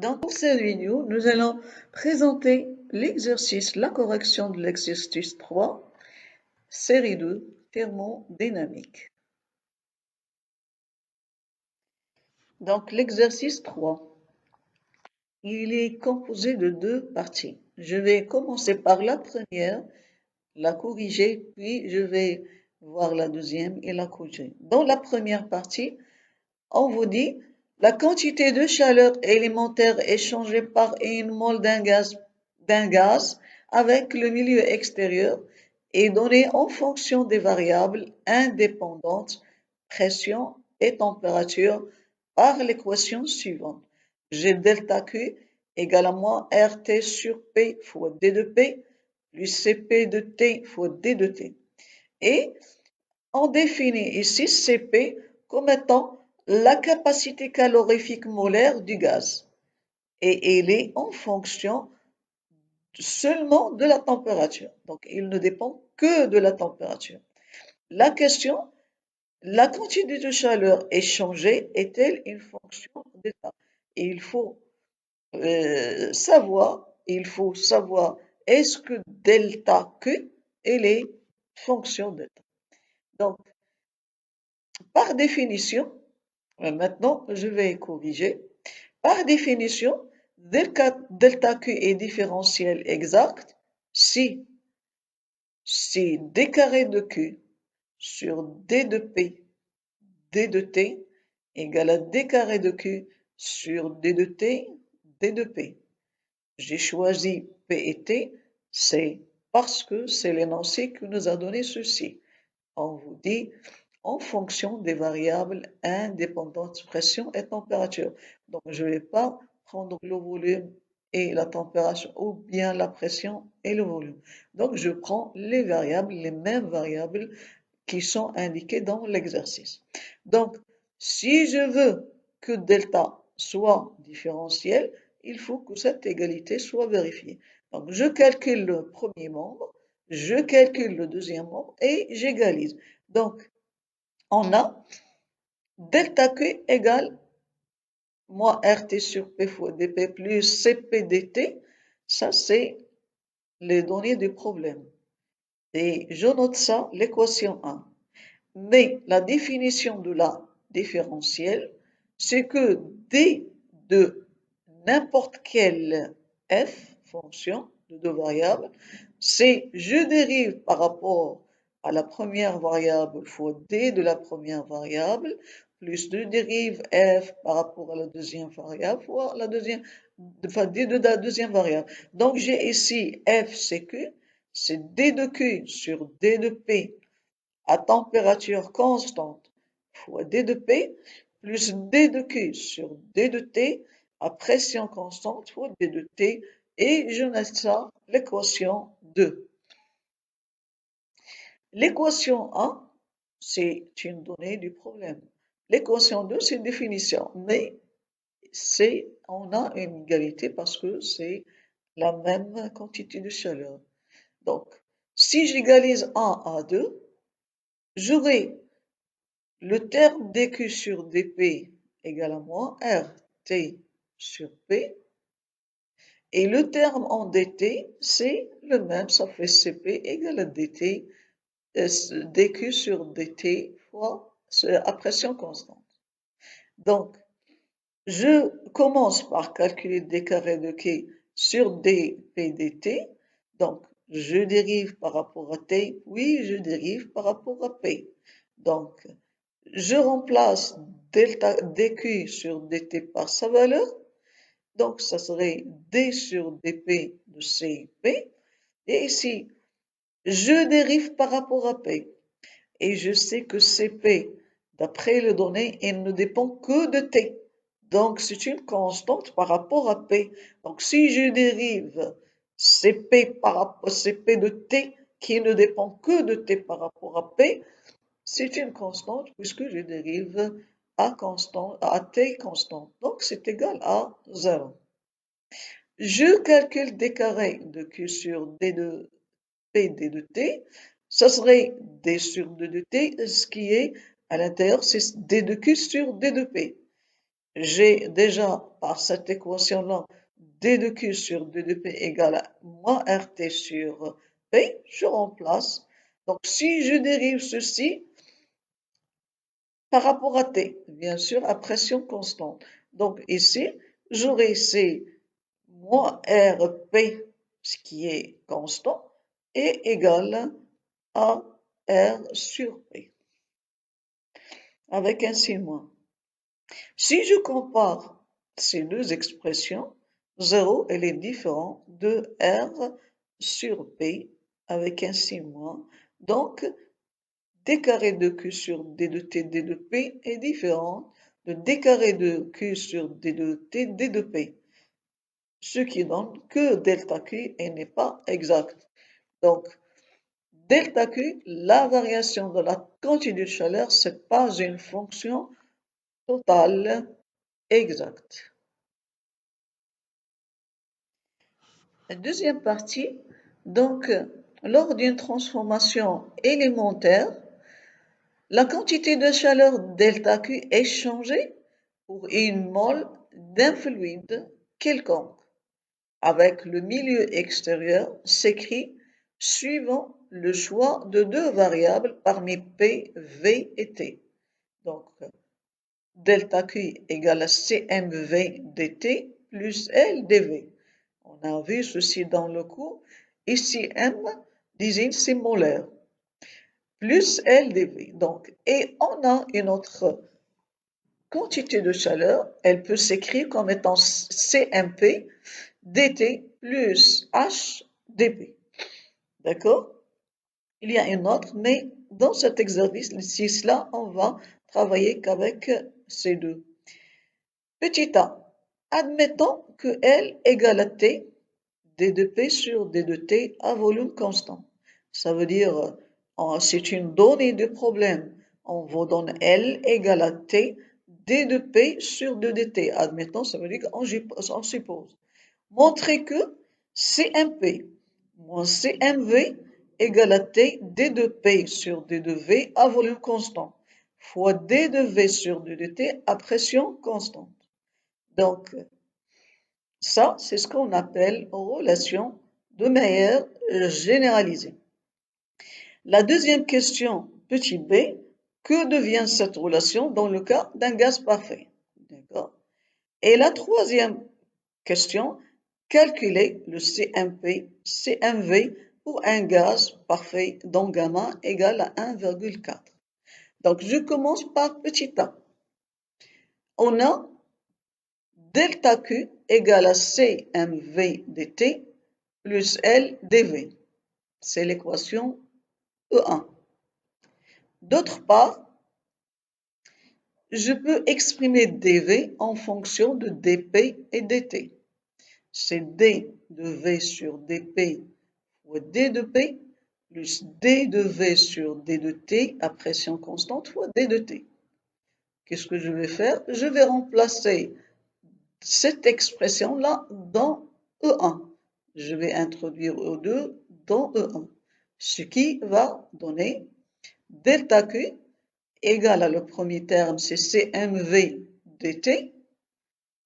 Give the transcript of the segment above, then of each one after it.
Pour cette vidéo, nous allons présenter l'exercice, la correction de l'exercice 3, série 2, thermodynamique. Donc, l'exercice 3, il est composé de deux parties. Je vais commencer par la première, la corriger, puis je vais voir la deuxième et la corriger. Dans la première partie, on vous dit la quantité de chaleur élémentaire échangée par une mole d'un gaz avec le milieu extérieur est donnée en fonction des variables indépendantes pression et température par l'équation suivante. G delta Q égale à moins RT sur P fois D de P plus CP de T fois D de T. Et on définit ici Cp comme étant la capacité calorifique molaire du gaz et il est en fonction seulement de la température. Donc, il ne dépend que de la température. La question, la quantité de chaleur échangée est-elle une fonction d'état? Et il faut savoir est-ce que delta Q, elle est fonction d'état. Donc, par définition, maintenant je vais corriger. Par définition, delta Q est différentiel exact si d carré de Q sur d de P, d de T égale à d carré de Q sur d de T, d de P. J'ai choisi P et T, c'est parce que c'est l'énoncé qui nous a donné ceci. On vous dit en fonction des variables indépendantes pression et température. Donc, je ne vais pas prendre le volume et la température ou bien la pression et le volume. Donc, je prends les variables, les mêmes variables qui sont indiquées dans l'exercice. Donc, si je veux que delta soit différentiel, il faut que cette égalité soit vérifiée. Donc, je calcule le premier membre, je calcule le deuxième membre et j'égalise. Donc, on a delta Q égale moins RT sur P fois dP plus CP dt. Ça, c'est les données du problème. Et je note ça, l'équation 1. Mais la définition de la différentielle, c'est que d de n'importe quelle f, fonction de deux variables, c'est je dérive par rapport à la première variable fois d de la première variable, plus je dérive f par rapport à la deuxième variable fois la deuxième, enfin d de la deuxième variable. Donc j'ai ici f c'est q, c'est d de q sur d de p à température constante fois d de P plus d de Q sur d de T à pression constante fois d de T et je mets ça l'équation 2. L'équation 1, c'est une donnée du problème. L'équation 2, c'est une définition, mais on a une égalité parce que c'est la même quantité de chaleur. Donc, si j'égalise 1 à 2, j'aurai le terme dQ sur dP égale à moins RT sur P. Et le terme en dt, c'est le même, ça fait Cp égale à dt, dQ sur dt fois à pression constante. Donc, je commence par calculer d carré de K sur dP dt. Donc, je dérive par rapport à T, oui, je dérive par rapport à P. Donc, je remplace delta dq sur dt par sa valeur. Donc, ça serait d sur dp de cp. Et ici, je dérive par rapport à p. Et je sais que cp, d'après les données, il ne dépend que de t. Donc, c'est une constante par rapport à p. Donc, si je dérive cp par rapport à cp de t, qui ne dépend que de t par rapport à p, c'est une constante puisque je dérive à t constante. Donc, c'est égal à 0. Je calcule d carré de q sur d de p d de t. Ça serait d sur d de t, ce qui est à l'intérieur, c'est d de q sur d de p. j'ai déjà, par cette équation-là, d de Q sur d de P égale à moins RT sur P, je remplace. Donc, si je dérive ceci par rapport à T, bien sûr, à pression constante. Donc, ici, j'aurai C moins RP, ce qui est constant, est égal à R sur P, avec un signe moins. Si je compare ces deux expressions, 0 elle est différent de R sur P avec un signe moins. Donc, d carré de Q sur D de T, D de P est différent de D carré de Q sur D de T, D de P. Ce qui donne que delta Q n'est pas exact. Donc, delta Q, la variation de la quantité de chaleur, ce n'est pas une fonction totale exacte. La deuxième partie, donc, lors d'une transformation élémentaire, la quantité de chaleur delta Q est changée pour une mole d'un fluide quelconque, avec le milieu extérieur s'écrit suivant le choix de deux variables parmi P, V et T. Donc, delta Q égale à CmV dt plus L dV. On a vu ceci dans le cours. Ici, M désigne c'est molaire, plus L dV. Donc, et on a une autre quantité de chaleur, elle peut s'écrire comme étant CmP dt plus H dP. D'accord? Il y a une autre, mais dans cet exercice-là, on va travailler qu'avec ces deux. Petit a, admettons que L égale à T, d de P sur d de T à volume constant. Ça veut dire, c'est une donnée de problème. On vous donne L égale à T, d de P sur d de T. Admettons, ça veut dire qu'on suppose. Montrer que CMP moins CMV égale à T, d de P sur d de V à volume constant, fois d de V sur d de T à pression constante. Donc, ça, c'est ce qu'on appelle relation de Mayer généralisée. La deuxième question, petit b, que devient cette relation dans le cas d'un gaz parfait? D'accord. Et la troisième question, calculer le CMP, CMV pour un gaz parfait dont gamma égale à 1,4. Donc, je commence par petit a. On a delta Q égale à CmV dt plus L dV. C'est l'équation E1. D'autre part, je peux exprimer dV en fonction de dP et dt. C'est d de V sur dP fois d de P plus d de V sur d de T à pression constante fois d de T. Qu'est-ce que je vais faire? Je vais remplacer cette expression-là dans E1. Je vais introduire E2 dans E1, ce qui va donner delta Q égale à le premier terme, c'est CmV dt,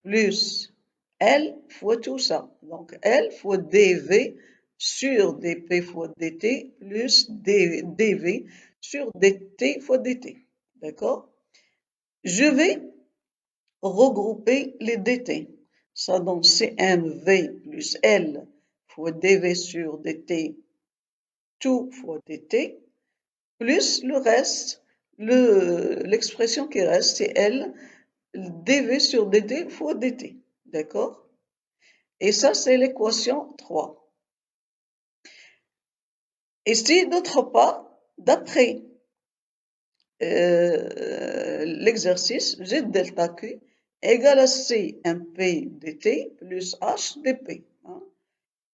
plus L fois tout ça. Donc L fois dV sur dP fois dt plus dV sur dt fois dt. D'accord? Je vais regrouper les dt. Ça donne CmV plus L fois dV sur dt, tout fois dt, plus le reste, l'expression qui reste, c'est L dV sur dt fois dt. D'accord? Et ça, c'est l'équation 3. Et si, d'autre part, d'après l'exercice, j'ai delta Q égale à C MP dt plus H dP. Hein?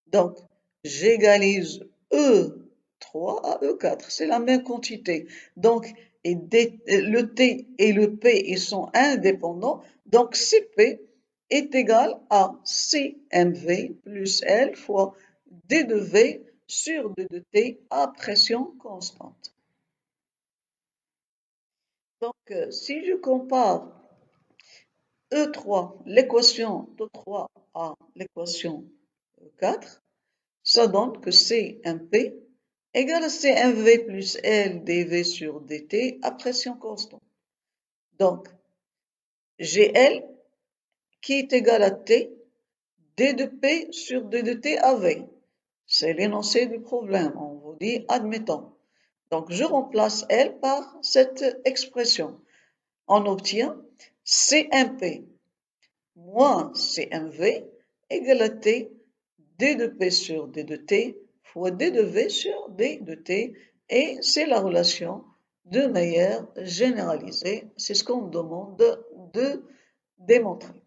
Donc, j'égalise E3 à E4. C'est la même quantité. Donc, le T et le P, ils sont indépendants. Donc, CP est égal à CmV plus L fois D de V sur D de T à pression constante. Donc, si je compare E3, l'équation d'E3 à l'équation 4, ça donne que CMP égale à CMV plus L dV sur dt à pression constante. Donc, j'ai L qui est égal à T, D de P sur D de T à V. C'est l'énoncé du problème. On vous dit admettons. Donc, je remplace L par cette expression. On obtient CMP moins CMV égale à T, D de P sur D de T fois D de V sur D de T. Et c'est la relation de Mayer généralisée. C'est ce qu'on me demande de démontrer.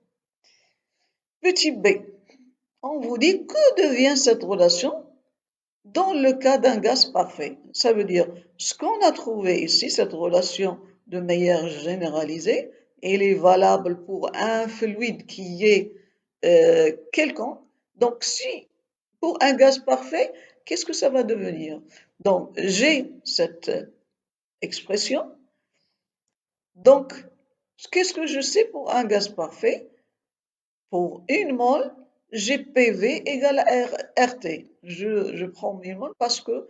Petit b, on vous dit que devient cette relation dans le cas d'un gaz parfait. Ça veut dire, ce qu'on a trouvé ici, cette relation de Mayer généralisée, elle est valable pour un fluide qui est quelconque. Donc, si pour un gaz parfait, qu'est-ce que ça va devenir? Donc, j'ai cette expression. Donc, qu'est-ce que je sais pour un gaz parfait? Pour une mole, j'ai PV égale à RT. Je prends 1000 moles parce que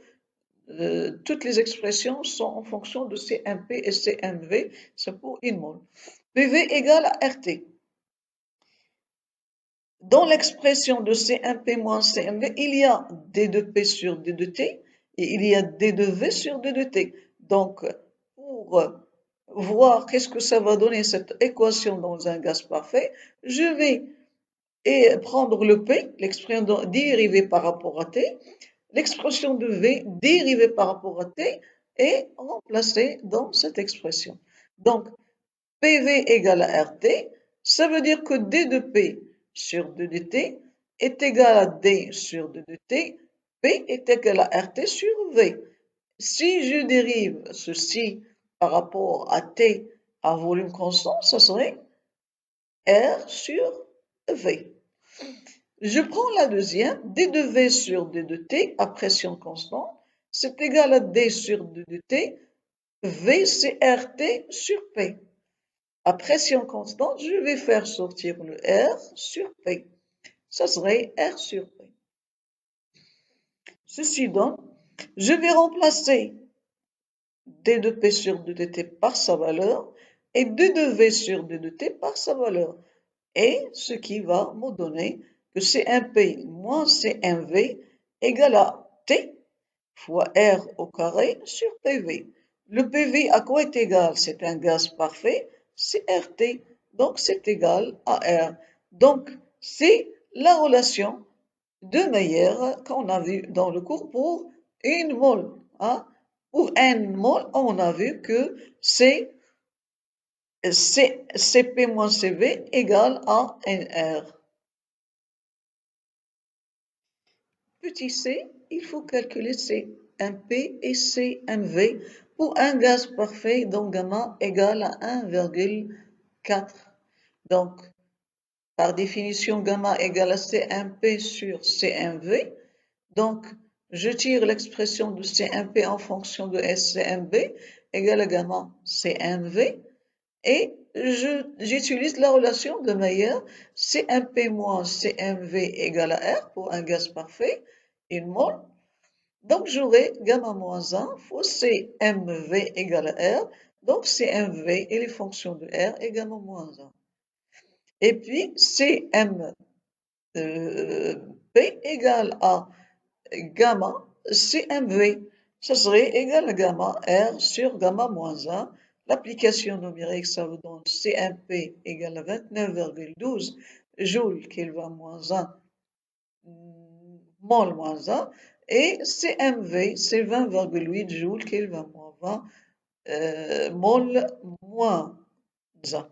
toutes les expressions sont en fonction de CMP et CMV, c'est pour une mole. PV égale à RT. Dans l'expression de CMP moins CMV, il y a D de P sur D de T et il y a D de V sur D de T. Donc, pour voir qu'est-ce que ça va donner cette équation dans un gaz parfait, je vais prendre le P, l'expression dérivée par rapport à T, l'expression de V dérivée par rapport à T et remplacer dans cette expression. Donc, PV égale à RT, ça veut dire que D de P sur D de T est égal à D sur D de T, P est égal à RT sur V. Si je dérive ceci par rapport à T à volume constant, ça serait R sur V. Je prends la deuxième, D de V sur D de T à pression constante, c'est égal à D sur D de T, V c'est RT sur P. À pression constante, je vais faire sortir le R sur P. Ça serait R sur P. Ceci donne, je vais remplacer D de P sur D de T par sa valeur et D de V sur D de T par sa valeur. Et ce qui va me donner que CMP moins CMV égale à T fois R au carré sur PV. Le PV à quoi est égal? C'est un gaz parfait, c'est RT, donc c'est égal à R. Donc c'est la relation de Mayer qu'on a vu dans le cours pour une mole. Hein? Pour un mole, on a vu que c'est CP moins CV égale à NR. Petit c, il faut calculer CMP et CMV pour un gaz parfait dont gamma égale à 1,4. Donc, par définition, gamma égale à CMP sur CMV. Donc, je tire l'expression de CMP en fonction de SCMV égale à gamma CMV et j'utilise la relation de Mayer CMP moins CMV égale à R pour un gaz parfait, une mole. Donc, j'aurai gamma moins 1 fois CMV égale à R. Donc, CMV et les fonctions de R et gamma moins 1. Et puis, CMP égale à gamma CMV. Ça serait égal à gamma R sur gamma moins 1. L'application numérique, ça vous donne CMP égale à 29,12 joules Kelvin moins 1, mol moins 1. Et CMV, c'est 20,8 joules Kelvin moins 20, mol moins 1.